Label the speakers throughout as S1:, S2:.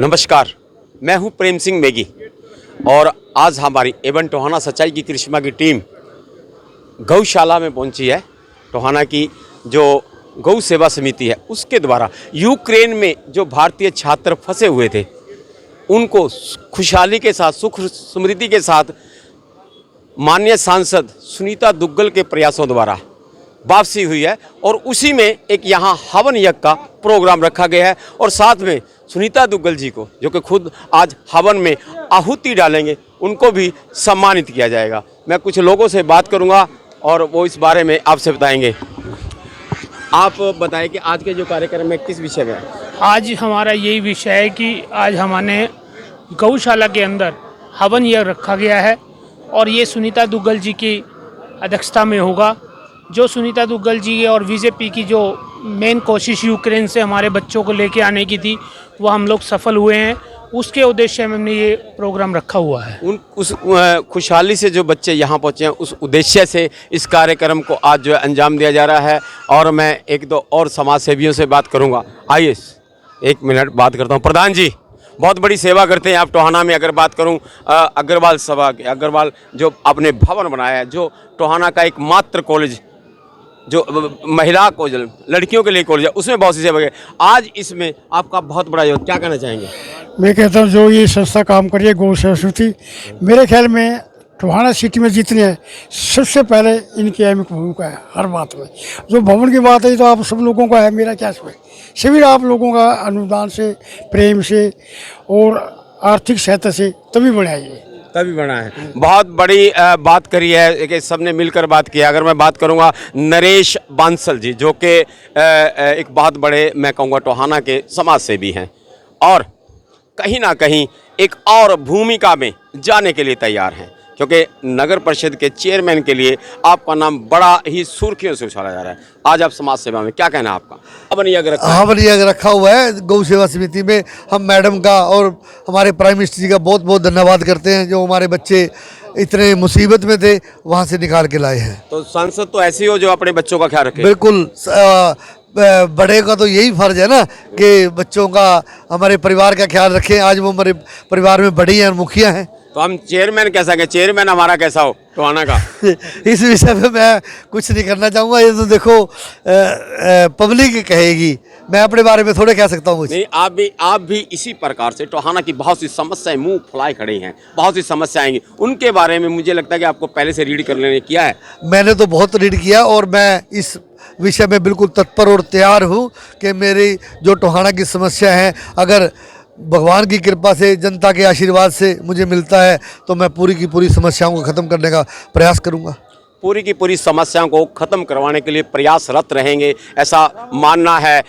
S1: नमस्कार, मैं हूं प्रेम सिंह मेगी और आज हमारी एवन टोहाना सच्चाई की करिश्मा की टीम गौशाला में पहुंची है। टोहाना की जो गौ सेवा समिति है उसके द्वारा यूक्रेन में जो भारतीय छात्र फंसे हुए थे उनको खुशहाली के साथ, सुख समृद्धि के साथ माननीय सांसद सुनीता दुग्गल के प्रयासों द्वारा वापसी हुई है और उसी में एक यहाँ हवन यज्ञ का प्रोग्राम रखा गया है और साथ में सुनीता दुग्गल जी को, जो कि खुद आज हवन में आहुति डालेंगे, उनको भी सम्मानित किया जाएगा। मैं कुछ लोगों से बात करूंगा और वो इस बारे में आपसे बताएंगे। आप बताएं कि आज के जो कार्यक्रम में किस विषय में है?
S2: आज हमारा यही विषय है कि आज हमारे गौशाला के अंदर हवन यज्ञ रखा गया है और ये सुनीता दुग्गल जी की अध्यक्षता में होगा। जो सुनीता दुग्गल जी और बीजेपी की जो मेन कोशिश यूक्रेन से हमारे बच्चों को लेके आने की थी वो हम लोग सफल हुए हैं। उसके उद्देश्य में हमने ये प्रोग्राम रखा हुआ है।
S1: उस खुशहाली से जो बच्चे यहाँ पहुँचे हैं उस उद्देश्य से इस कार्यक्रम को आज जो है अंजाम दिया जा रहा है। और मैं एक दो और समाज सेवियों से बात करूँगा। आइए एक मिनट बात करता हूँ। प्रधान जी, बहुत बड़ी सेवा करते हैं आप टोहाना में। अगर बात करूं अग्रवाल सभा के, अग्रवाल जो आपने भवन बनाया है, जो टोहाना का एक मात्र कॉलेज, जो महिला कॉलेज, लड़कियों के लिए कॉलेज है, उसमें बहुत सी सेवा है। आज इसमें आपका बहुत बड़ा योगदान, क्या कहना चाहेंगे?
S3: मैं कहता हूँ जो ये संस्था काम कर रही है गौ सेवा समिति, मेरे ख्याल में टोहाना सिटी में जितने हैं सबसे पहले इनकी अहम भूमिका है हर बात में। जो भवन की बात है तो आप सब लोगों का है, मेरा क्या समझ, सभी आप लोगों का अनुदान से, प्रेम से और आर्थिक सहायता से तभी बढ़ाया है।
S1: तभी बना है। बहुत बड़ी बात करी है कि सबने मिलकर बात किया। अगर मैं बात करूंगा नरेश बांसल जी, जो कि एक बहुत बड़े, मैं कहूँगा टोहाना के समाज सेवी हैं और कहीं ना कहीं एक और भूमिका में जाने के लिए तैयार हैं, क्योंकि नगर परिषद के चेयरमैन के लिए आपका नाम बड़ा ही सुर्खियों से उछाला जा रहा है। आज आप समाज सेवा में, क्या कहना है आपका? हवन
S4: यज्ञ रखा हुआ है गौ सेवा समिति में। हम मैडम का और हमारे प्राइम मिनिस्टर जी का बहुत बहुत धन्यवाद करते हैं, जो हमारे बच्चे इतने मुसीबत में थे वहाँ से निकाल के लाए हैं।
S1: तो सांसद तो ऐसे ही हो जो अपने बच्चों का ख्याल रखे।
S4: बिल्कुल, बड़े का तो यही फर्ज है ना कि बच्चों का, हमारे परिवार का ख्याल रखें। आज वो हमारे परिवार में बड़ी हैं, मुखिया हैं।
S1: तो हम चेयरमैन कैसा कहें, चेयरमैन हमारा कैसा हो टोहाना का?
S4: इस विषय पे मैं कुछ नहीं करना चाहूँगा। ये तो देखो पब्लिक कहेगी, मैं अपने बारे में थोड़े कह सकता हूँ।
S1: नहीं, आप भी इसी प्रकार से टोहाना की बहुत सी समस्याएं मुंह फुलाए खड़ी हैं, बहुत सी समस्याएं आएंगी, उनके बारे में मुझे लगता है कि आपको पहले से रीड कर लेने किया है।
S4: मैंने तो बहुत रीड किया और मैं इस विषय में बिल्कुल तत्पर और तैयार हूँ कि मेरी जो टोहाना की समस्या है, अगर भगवान की कृपा से, जनता के आशीर्वाद से मुझे मिलता है तो मैं पूरी की पूरी समस्याओं को ख़त्म करने का प्रयास करूँगा।
S1: पूरी की पूरी समस्याओं को ख़त्म करवाने के लिए प्रयासरत रहेंगे, ऐसा मानना है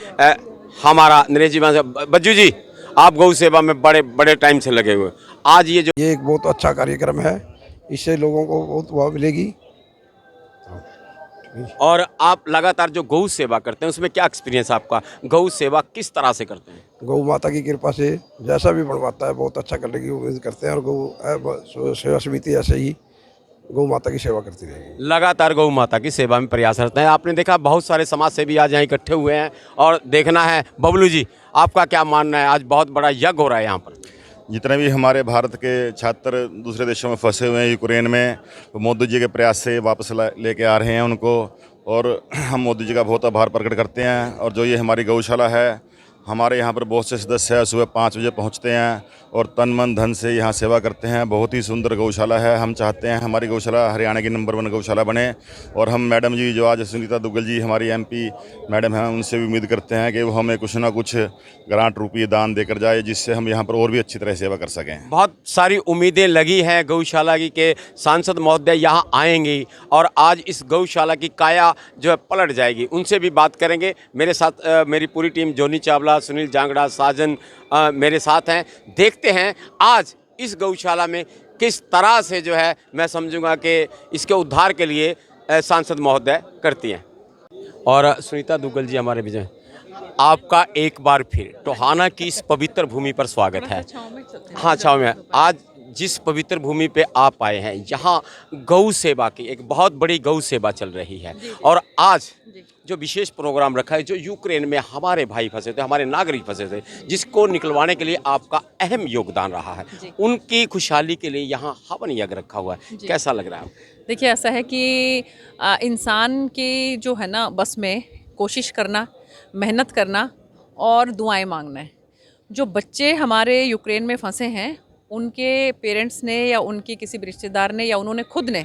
S1: हमारा। नरेश जी, बज्जू जी, आप गौ सेवा में बड़े बड़े टाइम से लगे हुए। आज ये
S5: एक बहुत अच्छा कार्यक्रम है, इससे लोगों को बहुत वाह मिलेगी।
S1: और आप लगातार जो गौ सेवा करते हैं उसमें क्या एक्सपीरियंस आपका? गौ सेवा किस तरह से करते हैं?
S5: गौ माता की कृपा से जैसा भी बनवाता है बहुत अच्छा करने की उम्मीद करते हैं और गौ सेवा समिति ऐसे ही गौ माता की सेवा करती रहेगी।
S1: लगातार गौ माता की सेवा में प्रयासरत हैं। आपने देखा बहुत सारे समाज सेवी आज यहाँ इकट्ठे हुए हैं और देखना है। बबलू जी, आपका क्या मानना है? आज बहुत बड़ा यज्ञ हो रहा है यहाँ पर।
S6: जितने भी हमारे भारत के छात्र दूसरे देशों में फंसे हुए हैं यूक्रेन में, तो मोदी जी के प्रयास से वापस लेके आ रहे हैं उनको, और हम मोदी जी का बहुत आभार प्रकट करते हैं। और जो ये हमारी गौशाला है, हमारे यहाँ पर बहुत से सदस्य हैं, सुबह 5 बजे पहुँचते हैं और तन मन धन से यहाँ सेवा करते हैं। बहुत ही सुंदर गौशाला है। हम चाहते हैं हमारी गौशाला हरियाणा की नंबर 1 गौशाला बने। और हम मैडम जी, जो आज सुनीता दुग्गल जी हमारी MP मैडम हैं, उनसे भी उम्मीद करते हैं कि वो हमें कुछ ना कुछ ग्रांट रुपये दान देकर जाए, जिससे हम यहाँ पर और भी अच्छी तरह सेवा कर सकें।
S1: बहुत सारी उम्मीदें लगी हैं गौशाला की के सांसद महोदय यहाँ आएंगी और आज इस गौशाला की काया जो है पलट जाएगी। उनसे भी बात करेंगे। मेरे साथ मेरी पूरी टीम, जोनी चावला, सुनील जांगड़ा, साजन मेरे साथ हैं। देखते हैं आज इस गौशाला में किस तरह से जो है, मैं समझूंगा कि इसके उद्धार के लिए सांसद महोदय करती हैं। और सुनीता दुग्गल जी हमारे बीच में, आपका एक बार फिर टोहाना की इस पवित्र भूमि पर स्वागत है। हाँ, छाव में। आज जिस पवित्र भूमि पे आप आए हैं, यहाँ गौ सेवा की एक बहुत बड़ी गौ सेवा चल रही है और आज जो विशेष प्रोग्राम रखा है, जो यूक्रेन में हमारे भाई फंसे थे, हमारे नागरिक फंसे थे, जिसको निकलवाने के लिए आपका अहम योगदान रहा है, उनकी खुशहाली के लिए यहाँ हवन यज्ञ रखा हुआ है। कैसा लग रहा है आपको?
S7: देखिए, ऐसा है कि इंसान की जो है ना, बस में कोशिश करना, मेहनत करना और दुआएं मांगना है। जो बच्चे हमारे यूक्रेन में फंसे हैं, उनके पेरेंट्स ने या उनके किसी भी रिश्तेदार ने या उन्होंने खुद ने,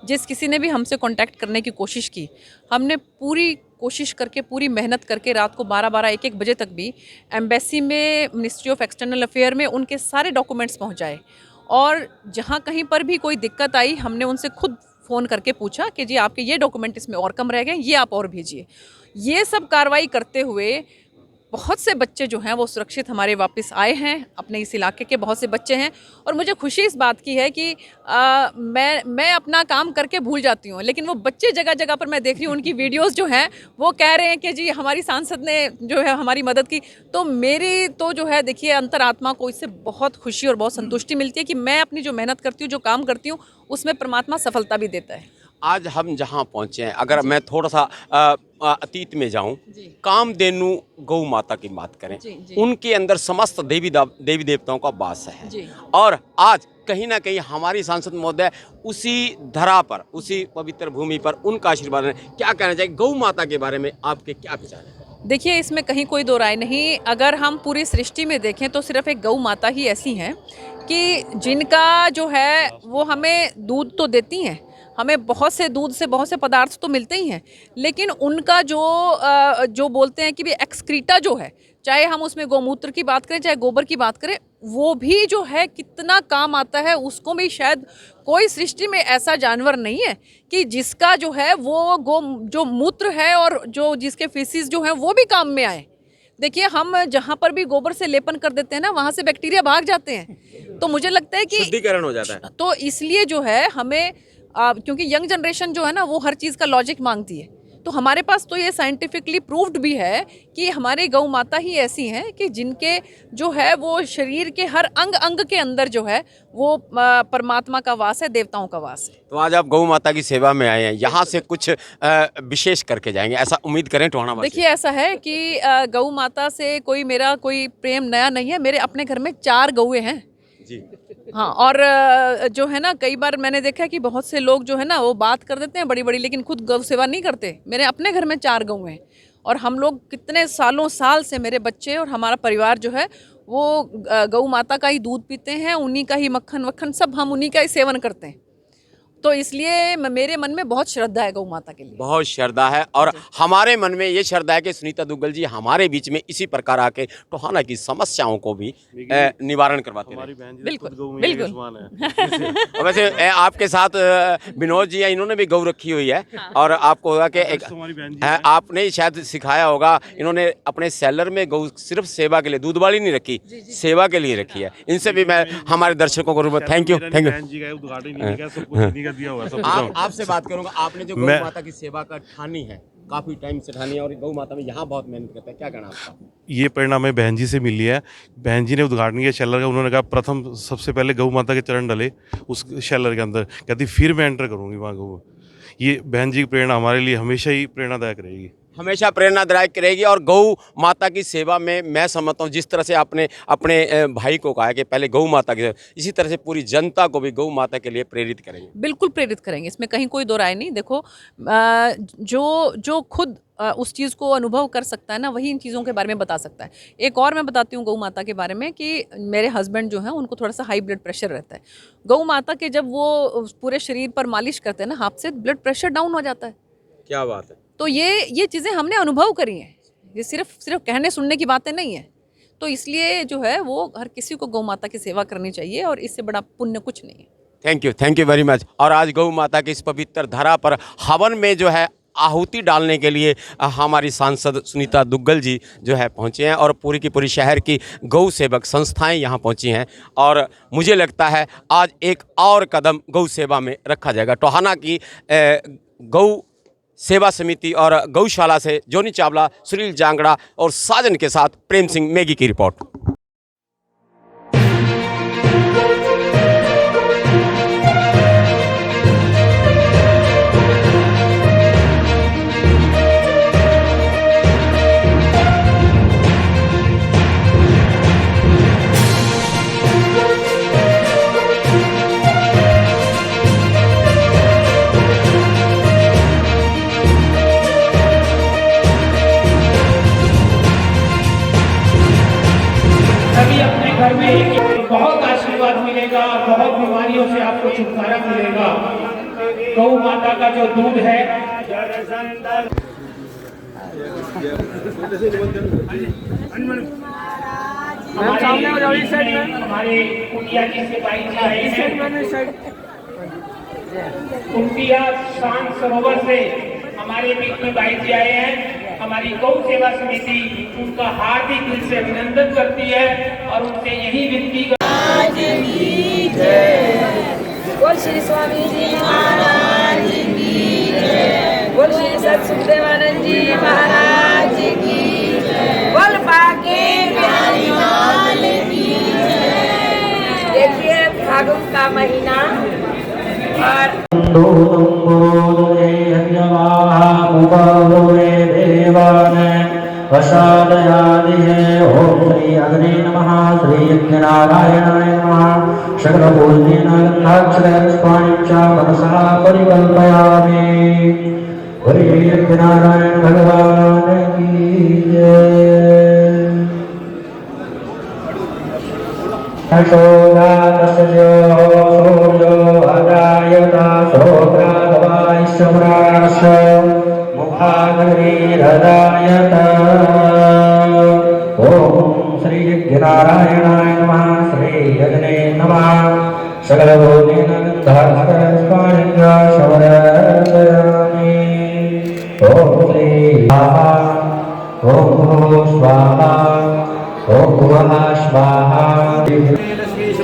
S7: जिस किसी ने भी हमसे कांटेक्ट करने की कोशिश की, हमने पूरी कोशिश करके, पूरी मेहनत करके रात को 12-12, 1-1 बजे तक भी एम्बेसी में, मिनिस्ट्री ऑफ एक्सटर्नल अफेयर में उनके सारे डॉक्यूमेंट्स पहुंचाए। और जहां कहीं पर भी कोई दिक्कत आई, हमने उनसे खुद फ़ोन करके पूछा कि जी आपके ये डॉक्यूमेंट इसमें और कम रह गए, ये आप और भेजिए। ये सब कार्रवाई करते हुए बहुत से बच्चे जो हैं वो सुरक्षित हमारे वापस आए हैं। अपने इस इलाके के बहुत से बच्चे हैं और मुझे खुशी इस बात की है कि मैं अपना काम करके भूल जाती हूँ, लेकिन वो बच्चे जगह जगह पर मैं देख रही हूँ, उनकी वीडियोस जो हैं वो कह रहे हैं कि जी हमारी सांसद ने जो है हमारी मदद की। तो मेरी तो जो है, देखिए, अंतरात्मा को इससे बहुत खुशी और बहुत संतुष्टि मिलती है कि मैं अपनी जो मेहनत करती हूँ, जो काम करती हूँ, उसमें परमात्मा सफलता भी देता है।
S1: आज हम जहाँ पहुँचे हैं, अगर मैं थोड़ा सा अतीत में जाऊं, कामधेनु गौ माता की बात करें, उनके अंदर समस्त देवी देवताओं का वास है। और आज कहीं ना कहीं हमारी सांसद महोदय उसी धरा पर, उसी पवित्र भूमि पर उनका आशीर्वाद है। क्या कहना चाहिए गौ माता के बारे में, आपके क्या विचार हैं?
S7: देखिए, इसमें कहीं कोई दो राय नहीं। अगर हम पूरी सृष्टि में देखें तो सिर्फ एक गौ माता ही ऐसी हैं कि जिनका जो है वो हमें दूध तो देती हैं, हमें बहुत से दूध से बहुत से पदार्थ तो मिलते ही हैं, लेकिन उनका जो बोलते हैं कि भी एक्सक्रीटा जो है, चाहे हम उसमें गौमूत्र की बात करें, चाहे गोबर की बात करें, वो भी जो है कितना काम आता है। उसको भी शायद कोई सृष्टि में ऐसा जानवर नहीं है कि जिसका जो है वो जो मूत्र है और जो जिसके फीसिस जो हैं वो भी काम में आए। देखिए, हम जहाँ पर भी गोबर से लेपन कर देते हैं ना, वहाँ से बैक्टीरिया भाग जाते हैं। तो मुझे लगता है कि
S1: शुद्धिकरण हो जाता है।
S7: तो इसलिए जो है हमें क्योंकि यंग जनरेशन जो है ना, वो हर चीज़ का लॉजिक मांगती है, तो हमारे पास तो ये साइंटिफिकली प्रूव्ड भी है कि हमारी गौ माता ही ऐसी हैं कि जिनके जो है वो शरीर के हर अंग अंग के अंदर जो है वो परमात्मा का वास है, देवताओं का वास है।
S1: तो आज आप गौ माता की सेवा में आए हैं, यहाँ से कुछ विशेष करके जाएंगे, ऐसा उम्मीद करें टोहाना वासी?
S7: देखिए, ऐसा है कि गौ माता से मेरा कोई प्रेम नया नहीं है। मेरे अपने घर में 4 गौएं हैं
S1: जी।
S7: हाँ, और जो है ना, कई बार मैंने देखा है कि बहुत से लोग जो है ना वो बात कर देते हैं बड़ी बड़ी, लेकिन खुद गौ सेवा नहीं करते। मेरे अपने घर में 4 गौ हैं और हम लोग कितने साल से, मेरे बच्चे और हमारा परिवार जो है वो गौ माता का ही दूध पीते हैं, उन्हीं का ही मक्खन सब हम उन्हीं का ही सेवन करते हैं। तो इसलिए मेरे मन में बहुत श्रद्धा है गौ माता के लिए, बहुत
S1: श्रद्धा है। और हमारे मन में ये श्रद्धा है कि सुनीता दुग्गल जी हमारे बीच में इसी प्रकार आके टोहाना की समस्याओं को भी निवारण करवाते हैं।
S7: बिल्कुल बिल्कुल।
S1: और वैसे आपके साथ विनोद जी है, इन्होंने भी गौ रखी हुई है। और आपको होगा कि आपने शायद सिखाया होगा, इन्होंने अपने सेलर में गौ सिर्फ सेवा के लिए, दूध वाली नहीं रखी, सेवा के लिए रखी है। इनसे भी मैं हमारे दर्शकों को थैंक यू। आपसे बात करूंगा, आपने जो गौ माता की सेवा का ठानी है, काफी टाइम से ठानी है और गौ माता में यहाँ बहुत मेहनत करता है, क्या कहना आपका?
S8: ये प्रेरणा हमें बहन जी से मिली है। बहन जी ने उद्घाटन किया शैलर का। उन्होंने कहा प्रथम सबसे पहले गौ माता के चरण डले उस शैलर के अंदर, कहती फिर मैं एंटर करूँगी वहाँ गौ। ये बहन जी की प्रेरणा हमारे लिए हमेशा ही प्रेरणादायक रहेगी,
S1: हमेशा प्रेरणादायक रहेगी। और गौ माता की सेवा में मैं समझता हूँ, जिस तरह से आपने अपने भाई को कहा कि पहले गौ माता की, इसी तरह से पूरी जनता को भी गौ माता के लिए प्रेरित करेंगे।
S7: बिल्कुल प्रेरित करेंगे, इसमें कहीं कोई दो राय नहीं। देखो, जो खुद उस चीज़ को अनुभव कर सकता है ना, वही इन चीज़ों के बारे में बता सकता है। एक और मैं बताती हूँ गौ माता के बारे में कि मेरे हस्बैंड जो हैं उनको थोड़ा सा हाई ब्लड प्रेशर रहता है। गौ माता के जब वो पूरे शरीर पर मालिश करते हैं ना हाथ से, ब्लड प्रेशर डाउन हो जाता है।
S1: क्या बात है!
S7: तो ये चीज़ें हमने अनुभव करी हैं, ये सिर्फ कहने सुनने की बातें नहीं है। तो इसलिए जो है वो हर किसी को गौ माता की सेवा करनी चाहिए और इससे बड़ा पुण्य कुछ नहीं है।
S1: Thank you very much. और आज गौ माता की इस पवित्र धरा पर हवन में जो है आहुति डालने के लिए हमारी सांसद सुनीता दुग्गल जी जो है पहुंचे हैं और पूरी की पूरी शहर की गौ सेवक संस्थाएं यहां पहुंची हैं। और मुझे लगता है आज एक और कदम गौ सेवा में रखा जाएगा। टोहाना की गौ सेवा समिति और गौशाला से जोनी चावला, सुनील जांगड़ा और साजन के साथ प्रेम सिंह मेगी की रिपोर्ट।
S2: मिलेगा, बहुत बीमारियों से आपको छुटकारा मिलेगा। गौ माता का जो दूध है हमारे कुटिया जी से भाई जी आए हैं। कुटिया शांत सरोवर से हमारे बीच में भाई जी आए हैं। हमारी गौ सेवा समिति उनका हार्दिक दिल से अभिनंदन करती है और उनसे यही विनती
S9: बोल श्री स्वामी जी महाराज की जय। बोल श्री सत सुखदेवानंद जी महाराज की जय। बोल बाके बिहारी लाल की जय। देखिए फागुन का महीना और
S10: ओम श्री अग्ने नमः श्री यज्ञनारायणाय नमः शक्लपूर्णेन गन्धाक्षरपुष्पाणि च मनसा परिकल्पयामि। हरि यज्ञनारायण भगवान की जय। अशोकादशो सूर्यो अजायता शोक्रादवाईश्वराश मुखाग्निरदायत। ओम श्री यज्ञनारायणाय नमः श्री यज्ञे नमः सकलभूतेन गन्धाक्षरपुष्पाणि च समर्पयामि। ओम श्री स्वाहा ओम भूः स्वाहा ओम भुवः स्वाहा।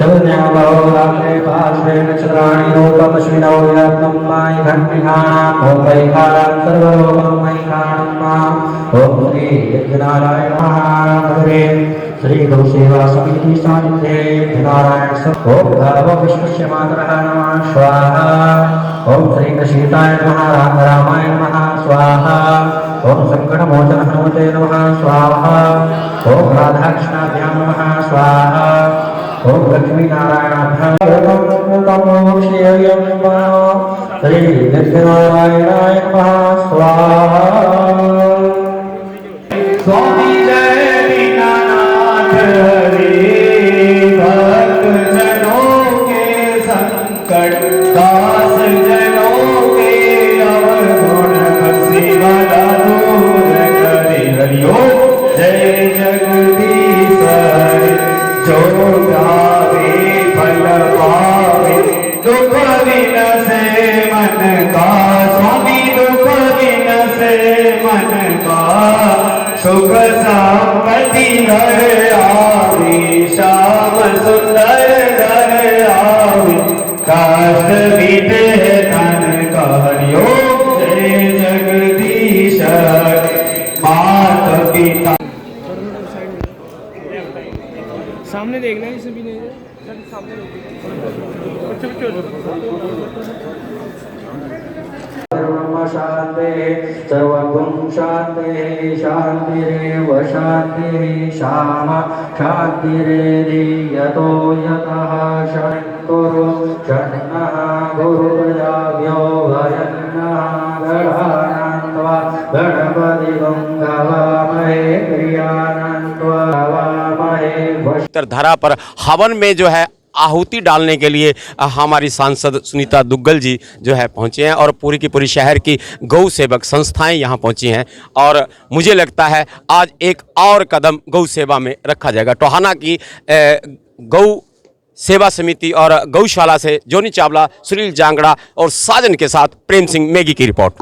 S10: चौन्यावहोरात्रे पार्श्वे नक्षत्राणि रूपमश्विनौ यत्नं मायि घण्टिकानां ओम वैखारां सर्वलोकं वैखारं मां। ओम श्री यज्ञनारायण हरे श्री गौ सेवा समिति सानिध्ये नारायण ओम भगवो विश्वस्य मातरः नमः स्वाहा। ओम श्री कृष्णाय नमः रामाय नमः स्वाहा। ओम संकटमोचन हनुमते नमः स्वाहा। ओम राधाकृष्णाभ्यां नमः स्वाहा। ओम लक्ष्मी नारायणाभ्यां नमः श्री यज्ञनारायणाय नमः स्वाहा। स्वामी जय दीनानाथ हरे भक्त जनों के संकट दास जनों के अवगुण सेवा दूर करे। हरिओम जय जगदीश हरे जो गावे फल पावे दुख विनसे मन का। स्वामी दुख विनसे मन का सुख संपत्ति घर आवे श्याम सुंदर घर आवे कष्ट बीते धन का। हरिओम जय जगदीश माता पिता
S2: सामने देखना है, इसे भी नहीं
S10: शांति सर्वगुण शांति शांतिरेव शांति श्यामा शांतिरेधि यतो यतः शङ्कुरु शन्नः गुरुप्रजाभ्यो भयन्नः गणानान्त्वा गणपति गवामहे प्रियानान्त्वा गवामहे।
S1: धरा पर हवन में जो है आहुति डालने के लिए हमारी सांसद सुनीता दुग्गल जी जो है पहुंचे हैं और पूरी की पूरी शहर की गौ सेवक संस्थाएं यहां पहुंची हैं और मुझे लगता है आज एक और कदम गौ सेवा में रखा जाएगा। टोहाना की गौ सेवा समिति और गौशाला से जोनी चावला, सुनील जांगड़ा और साजन के साथ प्रेम सिंह मेगी की रिपोर्ट।